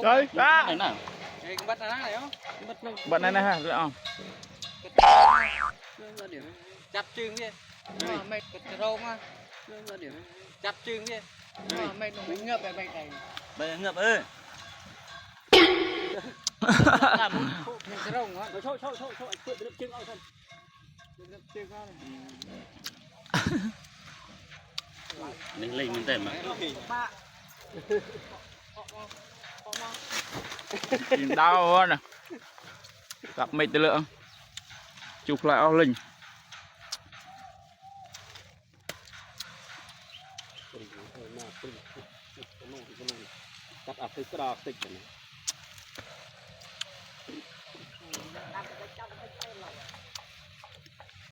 Rồi, đó. Này nè. Bắt này không? Bật này nè ha, được không? Chặt chừng đi. Mày cất râu mà. Chặt chừng đi. Mày đừng ngợp về mày này. Bây ngập ơi. Mày cái râu á. Thôi anh tự được chừng ao thân. Được chừng ao này. Mình lên mình tèm mà. Nhìn đau nè. Gặp mệt lượng. Chụp lại ao linh. Cắt ở cái đò tích này.